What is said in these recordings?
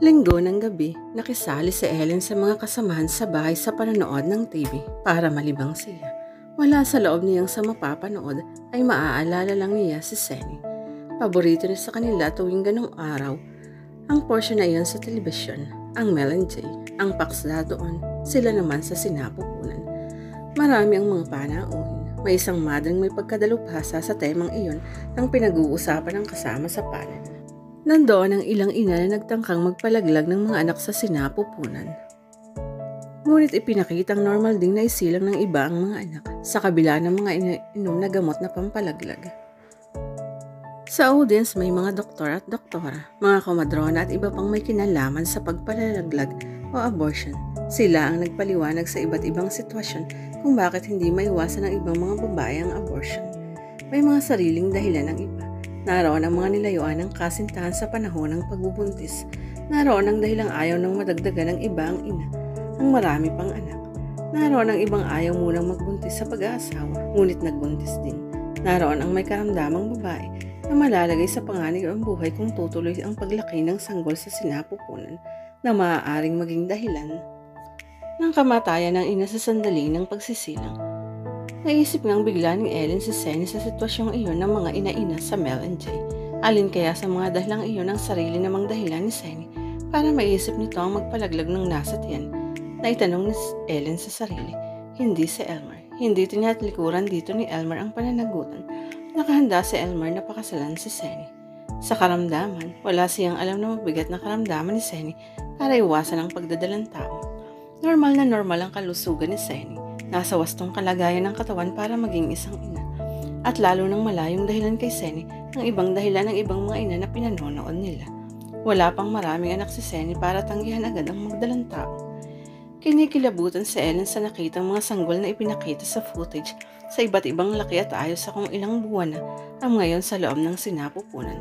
Linggo ng gabi, nakisali si Ellen sa mga kasamahan sa bahay sa panonood ng TV para malibang siya. Wala sa loob niyang sa mapapanood ay maaalala lang niya si Senny. Paborito niya sa kanila tuwing ganong araw. Ang portion na iyon sa telebisyon, ang Mel and Jay, ang paksa doon, sila naman sa sinapupunan. Marami ang mga panauhin. May isang madring may pagkadalubhasa sa temang iyon nang pinag-uusapan ng kasama sa panel. Nandoon ang ilang ina na nagtangkang magpalaglag ng mga anak sa sinapupunan. Ngunit ipinakitang normal ding naisilang ng iba ang mga anak sa kabila ng mga inom na gamot na pampalaglag. Sa audience may mga doktor at doktora, mga komadrona at iba pang may kinalaman sa pagpalalaglag o abortion. Sila ang nagpaliwanag sa iba't ibang sitwasyon kung bakit hindi maiwasan ng ibang mga babae ang abortion. May mga sariling dahilan ng iba. Naroon ang mga nilayuan ng kasintahan sa panahon ng pagbubuntis. Naroon ang dahilang ayaw ng madagdagan ng iba ang ina, ang marami pang anak. Naroon ang ibang ayaw munang magbuntis sa pag-aasawa, ngunit nagbuntis din. Naroon ang may karamdamang babae na malalagay sa panganib ang buhay kung tutuloy ang paglaki ng sanggol sa sinapupunan na maaaring maging dahilan ng kamatayan ng ina sa sandali ng pagsisilang. Naisip ngang bigla ni Ellen si Senny sa sitwasyong iyon ng mga ina-ina sa Mel and Jay. Alin kaya sa mga dahilang iyon ang sarili namang dahilan ni Senny para maisip nito ang magpalaglag ng nasa tiyan? Naitanong ni Ellen sa sarili. Hindi si Elmer. Hindi tinatlikuran dito ni Elmer ang pananagutan. Nakahanda si Elmer na pakasalan si Senny. Sa karamdaman, wala siyang alam na mabigat na karamdaman ni Senny para iwasan ang pagdadalang tao. Normal na normal ang kalusugan ni Senny. Nasa wastong kalagayan ng katawan para maging isang ina. At lalo nang malayong dahilan kay Senny ng ibang dahilan ng ibang mga ina na pinanonood nila. Wala pang maraming anak si Senny para tanggihan agad ang magdalang tao. Kinikilabutan si Ellen sa nakitang mga sanggol na ipinakita sa footage sa iba't ibang laki at ayos sa kung ilang buwan na ang ngayon sa loob ng sinapupunan.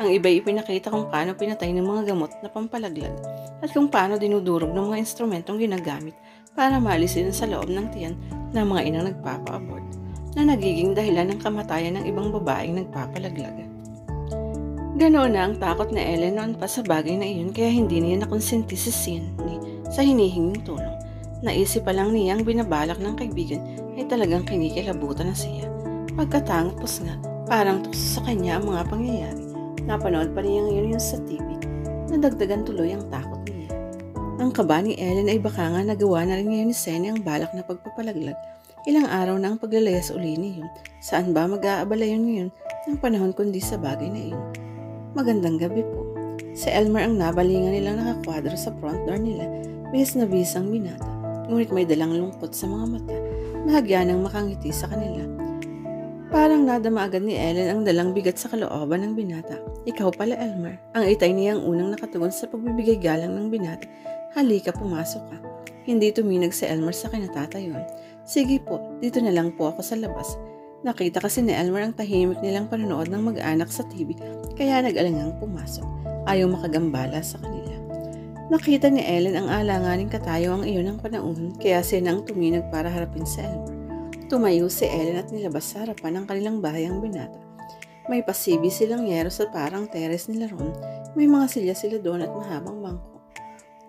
Ang iba'y ipinakita kung paano pinatay ng mga gamot na pampalaglag at kung paano dinudurog ng mga instrumentong ginagamit para maalisin sa loob ng tiyan ng mga inang nagpapa-abort na nagiging dahilan ng kamatayan ng ibang babaeng nagpapalaglag. Ganoon na ang takot na Ellen noon pa sa bagay na iyon kaya hindi niya nakonsinti si Sidney sa hinihinging tulong. Naisip pa lang niyang binabalak ng kaibigan ay talagang kinikilabutan na siya. Pagkatapos nga, parang tukso sa kanya ang mga pangyayari. Napanood pa niya ngayon yung sa TV. Nadagdagan tuloy ang takot niya. Ang kaba ni Ellen ay baka nga nagawa na rin ngayon ni Senny ang balak na pagpapalaglag. Ilang araw na ang paglalayas uli niyon. Saan ba mag-aabala yun ngayon ng panahon kundi sa bagay na iyon? Magandang gabi po. Si Elmer ang nabalingan nilang nakakwadro sa front door nila. Bihis na bihis ang binata. Ngunit may dalang lungkot sa mga mata. Bahagya ng makangiti sa kanila. Parang nadama agad ni Ellen ang dalang bigat sa kalooban ng binata. Ikaw pala, Elmer. Ang itay niya ang unang nakatugon sa pagbibigay galang ng binata. Halika, pumasok ka. Hindi tuminag si Elmer sa kinatatayuan. Sige po, dito na lang po ako sa labas. Nakita kasi ni Elmer ang tahimik nilang panonood ng mag-anak sa TV, kaya nag-alangang pumasok. Ayaw makagambala sa kanila. Nakita ni Ellen ang alanganing katayo ang iyon ng panahon, kaya siya nang tuminag para harapin si Elmer. Tumayo si Ellen at nilabas sa harapan ng kanilang bahay ang binata. May pasibi silang yero sa parang teres nila ron. May mga silya sila doon at mahabang bangko.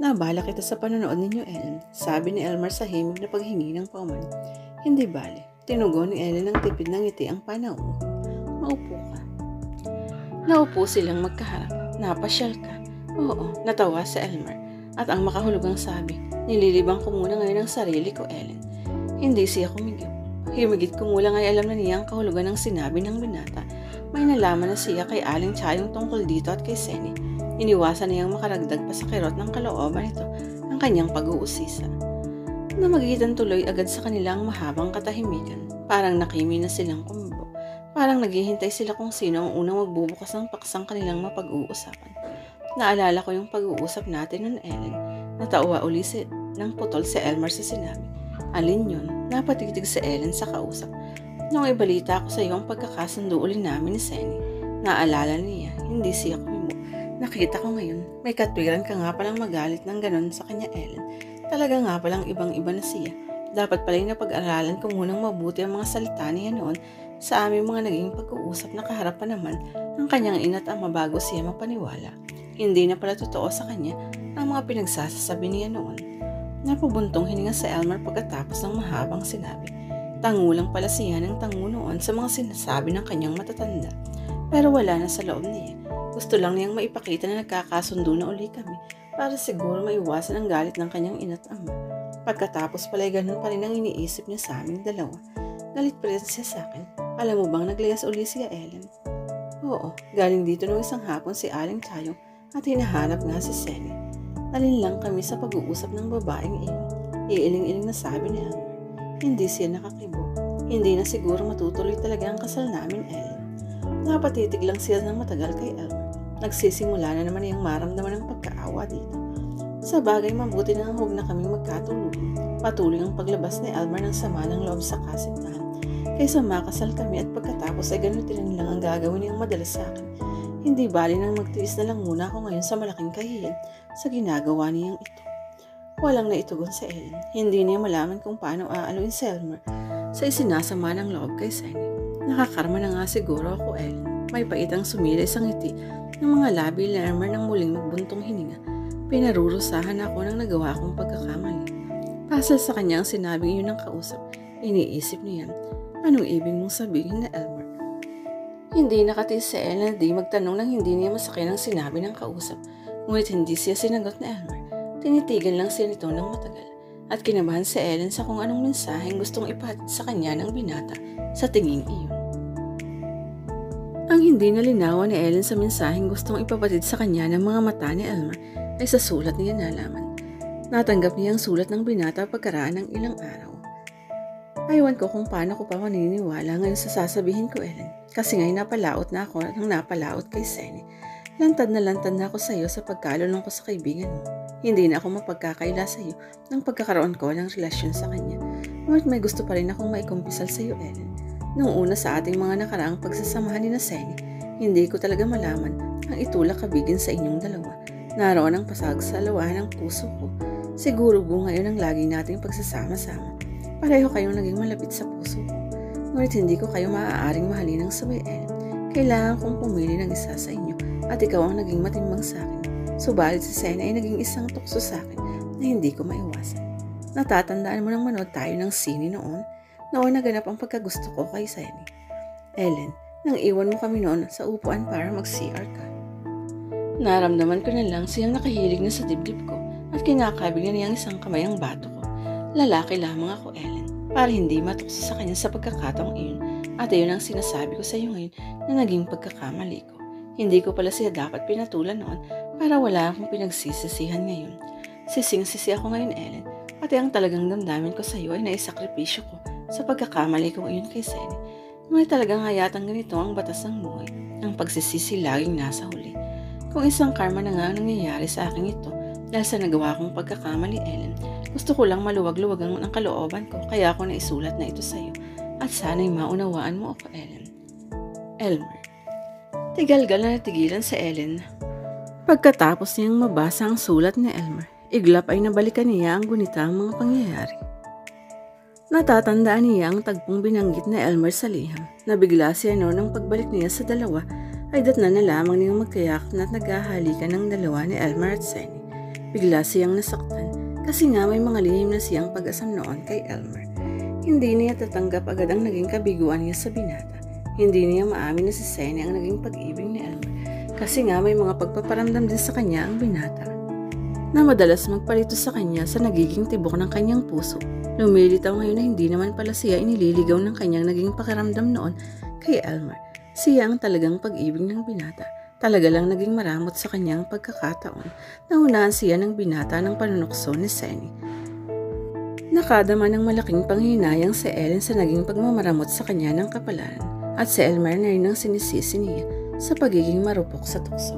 Nabala kita sa panonood ninyo, Ellen, sabi ni Elmer sa himig na paghingi ng pauman. Hindi bale. Tinugon ni Ellen ng tipid ng ngiti ang panahon. Maupo ka. Naupo silang magkaharap. Napasyal ka. Oo, natawa si Elmer. At ang makahulugang sabi, nililibang ko muna ngayon ang sarili ko, Ellen. Hindi siya kumigil. Himigit kumulang ay alam na niya ang kahulugan ng sinabi ng binata. May nalaman na siya kay Aling Chayong tungkol dito at kay Senny. Iniwasan niyang makaragdag pa sa kirot ng kalooban nito ang kanyang pag-uusisa. Namagitan tuloy agad sa kanilang mahabang katahimikan. Parang nakimi na silang kumubo. Parang naghihintay sila kung sino ang unang magbubukas ng paksang kanilang mapag-uusapan. Naalala ko yung pag-uusap natin nun, Ellen. Natawa uli ng putol si Elmer sa sinabi. Alin yun? Napatitig si Ellen sa kausap. Nung ibalita ko sa iyo ang pagkakasundo uli namin ni Senny. Naalala niya, hindi siya kumibo. Nakita ko ngayon, may katwiran ka nga palang magalit ng ganon sa kanya, Ellen. Talaga nga palang ibang-iba na siya. Dapat pala'y napag-aralan ko munang mabuti ang mga salita niya noon sa aming mga naging pag-uusap na kaharap pa naman ng kanyang ina't ama bago siya mapaniwala. Hindi na pala totoo sa kanya ang mga pinagsasasabi niya noon. Napabuntong hininga sa Elmer pagkatapos ng mahabang sinabi. Tangulang pala siya ng tango noon sa mga sinasabi ng kanyang matatanda. Pero wala na sa loob niya. Gusto lang niyang maipakita na nagkakasundo na uli kami para siguro maiwasan ang galit ng kanyang ina't ama. Pagkatapos pala ganun pa rin ang iniisip niya sa aming dalawa. Galit pa rin siya sa akin. Alam mo bang naglayas uli siya, Ellen? Oo, galing dito nung isang hapon si Aling Chayong at hinahanap nga si Senny. Nalin lang kami sa pag-uusap ng babaeng iyon. Iiling-iling na sabi niya. Hindi siya nakakibo. Hindi na siguro matutuloy talaga ang kasal namin, Ellen. Napatitig lang siya ng matagal kay Elmer. Nagsisimula na naman niyang maramdaman ng pagkaawa dito. Sa bagay, mabuti na huwag na kaming magkatuluyan. Patuloy ang paglabas ni Elmer ng sama ng loob sa kasintahan. Kaysa makasal kami at pagkatapos ay ganun din lang ang gagawin niyang madalas sa akin. Hindi bali nang magtiis na lang muna ako ngayon sa malaking kahiyan sa ginagawa niyang ito. Walang naitugon sa Ellen. Hindi niya malaman kung paano aaluin si Elmer sa isinasama ng loob kay Senny. Nakakarma na nga siguro ako, Ellen. May paitang sumilay sa ngiti ng mga labi ni Elmer nang muling magbuntong hininga. Pinarurusahan ako ng nagawa kong pagkakamali. Pasal sa kanya ang sinabing iyon ng kausap. Iniisip niya, anong ibig mong sabihin na Elmer? Hindi nakatiis si Ellen na di magtanong nang hindi niya masakay ang sinabi ng kausap. Ngunit hindi siya sinagot na Elmer. Tinitigan lang siya nito ng matagal. At kinabahan si Ellen sa kung anong mensaheng gustong ipahatid sa kanya ng binata sa tinging iyon. Ang hindi nalinawan ni Ellen sa mensaheng gustong ipapatid sa kanya ng mga mata ni Elmer ay sa sulat niya nalaman. Natanggap niya ang sulat ng binata pagkaraan ng ilang araw. Aywan ko kung paano ko pa maniniwala ngayon sa sasabihin ko, Ellen. Kasi ngayon napalaot na ako nang napalaot kay Senny. Lantad na ako sa iyo sa pagkalulong ko sa kaibigan mo. Hindi na ako mapagkakaila sa iyo ng pagkakaroon ko ng relasyon sa kanya. Ngunit may gusto pa rin akong maikumpisal sa iyo, Ellen. Noong una sa ating mga nakaraang pagsasamahan ni na Senny, hindi ko talaga malaman ang itulak kabigin sa inyong dalawa. Naroon ang pasagsalawahan ng puso ko. Siguro po ngayon ang lagi nating pagsasama-sama. Pareho kayong naging malapit sa puso ko. Ngunit hindi ko kayo maaaring mahalin ng sabay, Ellen. Kailangan kong pumili ng isa sa inyo at ikaw ang naging matimbang sa akin. Subalit si Senny ay naging isang tukso sa akin na hindi ko maiwasan. Natatandaan mo nang manood tayo ng sine noon? Noon naganap ang pagkagusto ko kay Senny. Ellen, nang iwan mo kami noon sa upuan para mag-CR ka. Naramdaman ko na lang siyang nakahilig na sa dibdib ko at kinakabig na niyang isang kamay ang bato ko. Lalaki lamang ako, Ellen, para hindi matukso sa kanya sa pagkakataong iyon at iyon ang sinasabi ko sa iyo ngayon na naging pagkakamali ko. Hindi ko pala siya dapat pinatulan noon para wala akong pinagsisisihan ngayon. Sising-sisi ako ngayon, Ellen, pati ang talagang damdamin ko sa iyo ay naisakripisyo ko sa pagkakamali kong iyon kay Senny. Ngunit talagang hayatang ganito ang batas ng buhay. Ang pagsisisi laging nasa huli. Kung isang karma na nga ang nangyayari sa akin ito dahil sa nagawa kong pagkakamali, Ellen, gusto ko lang maluwag-luwag ang kalooban ko kaya ako naisulat na ito sa iyo at sana'y maunawaan mo ako, Ellen. Elmer. Tigalgal na natigilan si Ellen. Pagkatapos niyang mabasa ang sulat ni Elmer, iglap ay nabalikan niya ang gunitang mga pangyayari. Natatandaan niya ang tagpong binanggit na Elmer sa liham. Nabigla siya noon ng pagbalik niya sa dalawa ay datna na lamang niyang magkayak na naghahalikan ng dalawa ni Elmer at Senny. Bigla siyang nasaktan kasi nga may mga lihim na siyang pag-asam noon kay Elmer. Hindi niya tatanggap agad ang naging kabiguan niya sa binata. Hindi niya maamin na si Senny ang naging pag-ibig ni Elmer kasi nga may mga pagpaparamdam din sa kanya ang binata na madalas magpalito sa kanya sa nagiging tibok ng kanyang puso. Lumilitaw ngayon na hindi naman pala siya inililigaw ng kanyang naging pakiramdam noon kay Elmer. Siya ang talagang pag-ibig ng binata. Talaga lang naging maramot sa kanyang pagkakataon. Naunahan siya ng binata ng panunukso ni Senny. Nakadama ng malaking panghinayang si Ellen sa naging pagmamaramot sa kanya ng kapalaran at si Elmer na rin ang sinisisi niya sa pagiging marupok sa tukso.